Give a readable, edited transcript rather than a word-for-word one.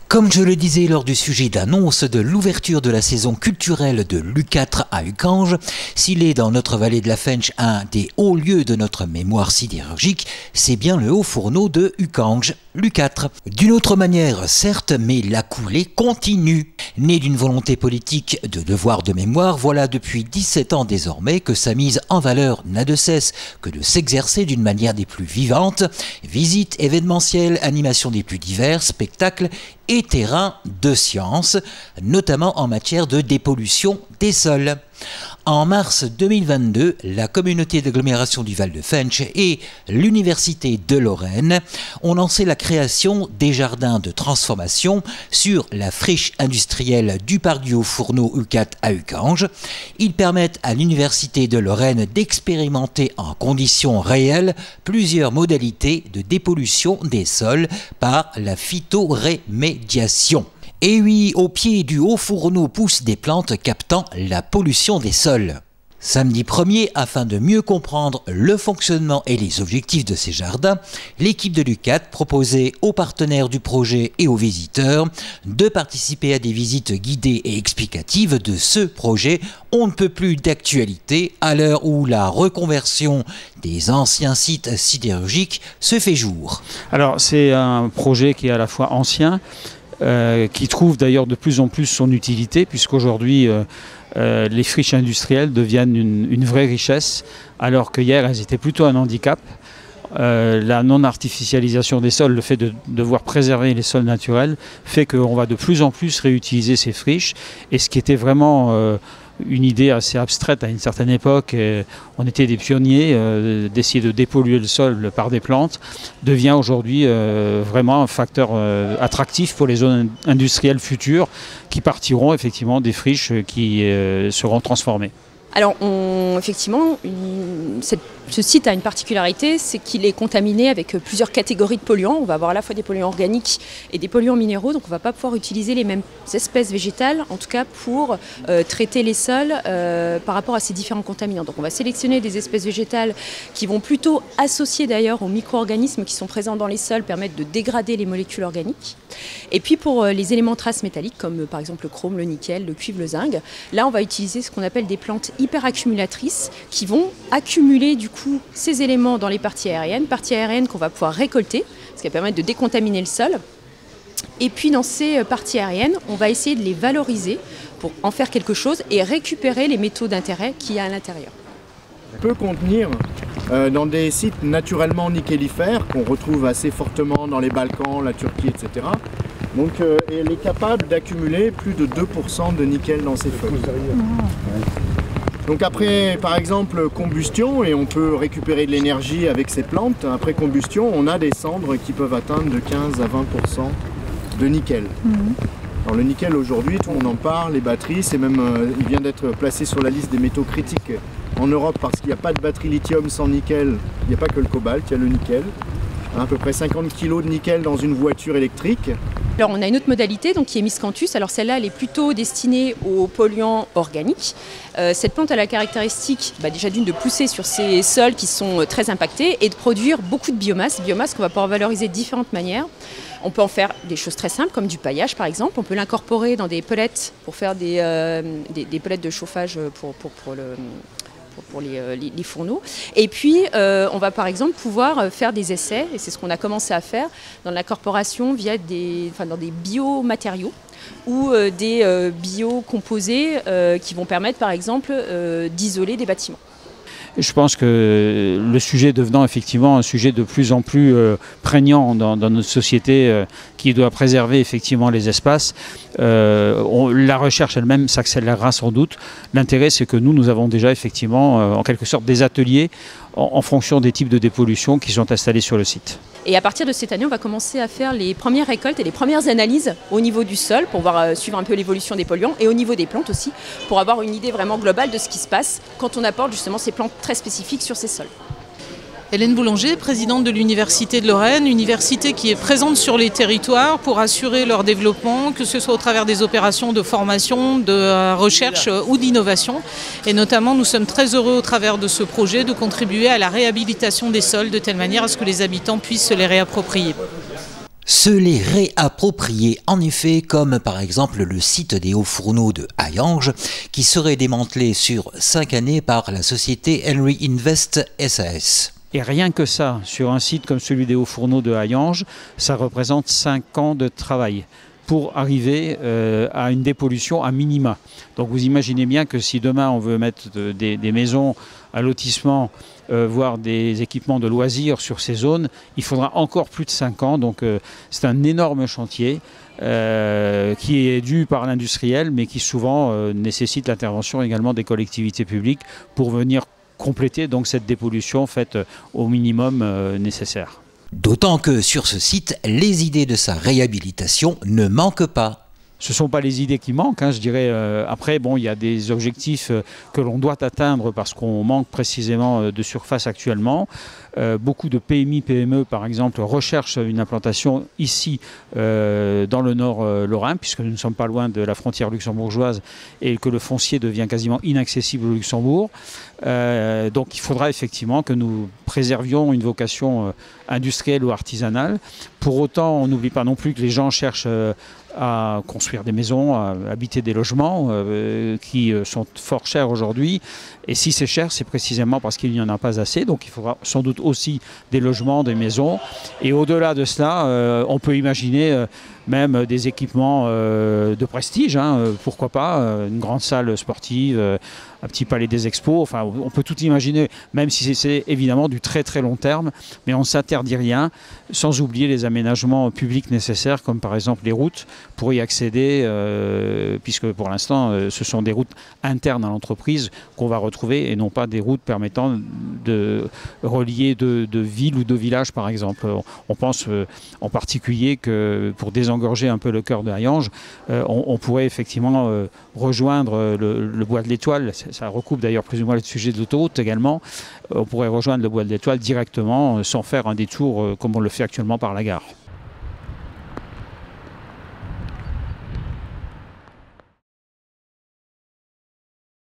Comme je le disais lors du sujet d'annonce de l'ouverture de la saison culturelle de l'U4 à Uckange, s'il est dans notre vallée de la Fensch un des hauts lieux de notre mémoire sidérurgique, c'est bien le haut fourneau de Uckange, l'U4. D'une autre manière, certes, mais la coulée continue. Née d'une volonté politique de devoir de mémoire, voilà depuis 17 ans désormais que sa mise en valeur n'a de cesse que de s'exercer d'une manière des plus vivantes. Visites événementielles, animations des plus divers, spectacles et terrains de science, notamment en matière de dépollution des sols. En mars 2022, la communauté d'agglomération du Val de Fensch et l'Université de Lorraine ont lancé la création des jardins de transformation sur la friche industrielle du parc du Haut-Fourneau U4 à Uckange. Ils permettent à l'Université de Lorraine d'expérimenter en conditions réelles plusieurs modalités de dépollution des sols par la phytorémédiation. Et oui, au pied du Haut-Fourneau poussent des plantes captant la pollution des sols. Samedi 1er, afin de mieux comprendre le fonctionnement et les objectifs de ces jardins, l'équipe de l'U4 proposait aux partenaires du projet et aux visiteurs de participer à des visites guidées et explicatives de ce projet. On ne peut plus d'actualité à l'heure où la reconversion des anciens sites sidérurgiques se fait jour. Alors c'est un projet qui est à la fois ancien, qui trouve d'ailleurs de plus en plus son utilité, puisqu'aujourd'hui les friches industrielles deviennent une vraie richesse, alors que hier elles étaient plutôt un handicap. La non-artificialisation des sols, le fait de devoir préserver les sols naturels, fait qu'on va de plus en plus réutiliser ces friches. Et ce qui était vraiment une idée assez abstraite à une certaine époque, on était des pionniers d'essayer de dépolluer le sol par des plantes, devient aujourd'hui vraiment un facteur attractif pour les zones industrielles futures qui partiront effectivement des friches qui seront transformées. Alors effectivement, ce site a une particularité, c'est qu'il est contaminé avec plusieurs catégories de polluants. On va avoir à la fois des polluants organiques et des polluants minéraux, donc on ne va pas pouvoir utiliser les mêmes espèces végétales, en tout cas pour traiter les sols par rapport à ces différents contaminants. Donc on va sélectionner des espèces végétales qui vont plutôt associer d'ailleurs aux micro-organismes qui sont présents dans les sols, permettre de dégrader les molécules organiques. Et puis pour les éléments traces métalliques, comme par exemple le chrome, le nickel, le cuivre, le zinc, là on va utiliser ce qu'on appelle des plantes hyperaccumulatrices qui vont accumuler du coup ces éléments dans les parties aériennes qu'on va pouvoir récolter, ce qui va permettre de décontaminer le sol. Et puis dans ces parties aériennes, on va essayer de les valoriser pour en faire quelque chose et récupérer les métaux d'intérêt qu'il y a à l'intérieur. Peut contenir dans des sites naturellement nickellifères qu'on retrouve assez fortement dans les Balkans, la Turquie, etc. Donc elle est capable d'accumuler plus de 2% de nickel dans ses feuilles. Donc après, par exemple, combustion, et on peut récupérer de l'énergie avec ces plantes, après combustion, on a des cendres qui peuvent atteindre de 15 à 20% de nickel. Alors le nickel aujourd'hui, tout le monde en parle, les batteries, c'est même, il vient d'être placé sur la liste des métaux critiques en Europe parce qu'il n'y a pas de batterie lithium sans nickel, il n'y a pas que le cobalt, il y a le nickel. À peu près 50 kg de nickel dans une voiture électrique. Alors on a une autre modalité donc, qui est miscanthus. Alors celle-là elle est plutôt destinée aux polluants organiques. Cette plante a la caractéristique déjà d'une de pousser sur ces sols qui sont très impactés et de produire beaucoup de biomasse qu'on va pouvoir valoriser de différentes manières. On peut en faire des choses très simples comme du paillage par exemple. On peut l'incorporer dans des pellets pour faire des pellets de chauffage pour les fourneaux. Et puis, on va par exemple pouvoir faire des essais, et c'est ce qu'on a commencé à faire dans l'incorporation via dans des biomatériaux ou des biocomposés qui vont permettre par exemple d'isoler des bâtiments. Je pense que le sujet devenant effectivement un sujet de plus en plus prégnant dans notre société qui doit préserver effectivement les espaces, la recherche elle-même s'accélérera sans doute. L'intérêt c'est que nous avons déjà effectivement en quelque sorte des ateliers en fonction des types de dépollution qui sont installés sur le site. Et à partir de cette année, on va commencer à faire les premières récoltes et les premières analyses au niveau du sol pour suivre un peu l'évolution des polluants et au niveau des plantes aussi pour avoir une idée vraiment globale de ce qui se passe quand on apporte justement ces plantes très spécifiques sur ces sols. Hélène Boulanger, présidente de l'Université de Lorraine, université qui est présente sur les territoires pour assurer leur développement, que ce soit au travers des opérations de formation, de recherche ou d'innovation. Et notamment, nous sommes très heureux au travers de ce projet de contribuer à la réhabilitation des sols de telle manière à ce que les habitants puissent se les réapproprier. Se les réapproprier en effet, comme par exemple le site des Hauts-Fourneaux de Hayange qui serait démantelé sur 5 années par la société Henry Invest SAS. Et rien que ça, sur un site comme celui des Hauts-Fourneaux de Hayange, ça représente 5 ans de travail pour arriver à une dépollution à minima. Donc vous imaginez bien que si demain on veut mettre des maisons à lotissement, voire des équipements de loisirs sur ces zones, il faudra encore plus de 5 ans. Donc c'est un énorme chantier qui est dû par l'industriel, mais qui souvent nécessite l'intervention également des collectivités publiques pour venir compléter donc cette dépollution faite au minimum nécessaire. D'autant que sur ce site, les idées de sa réhabilitation ne manquent pas. Ce ne sont pas les idées qui manquent, je dirais. Après, bon, il y a des objectifs que l'on doit atteindre parce qu'on manque précisément de surface actuellement. Beaucoup de PMI, PME, par exemple, recherchent une implantation ici, dans le nord lorrain, puisque nous ne sommes pas loin de la frontière luxembourgeoise et que le foncier devient quasiment inaccessible au Luxembourg. Donc il faudra effectivement que nous préservions une vocation industrielle ou artisanale. Pour autant, on n'oublie pas non plus que les gens cherchent à construire des maisons, à habiter des logements qui sont fort chers aujourd'hui. Et si c'est cher, c'est précisément parce qu'il n'y en a pas assez. Donc il faudra sans doute aussi des logements, des maisons. Et au-delà de cela, on peut imaginer même des équipements de prestige. Pourquoi pas une grande salle sportive, un petit palais des expos. Enfin, on peut tout imaginer, même si c'est évidemment du très très long terme. Mais on ne s'interdit rien, sans oublier les aménagements publics nécessaires, comme par exemple les routes, pour y accéder, puisque pour l'instant, ce sont des routes internes à l'entreprise qu'on va retrouver et non pas des routes permettant de relier de villes ou de villages, par exemple. On pense en particulier que pour désengorger un peu le cœur de Hayange, on pourrait effectivement rejoindre le bois de l'Étoile. Ça recoupe d'ailleurs plus ou moins le sujet de l'autoroute également. On pourrait rejoindre le bois de l'Étoile directement sans faire un détour comme on le fait actuellement par la gare.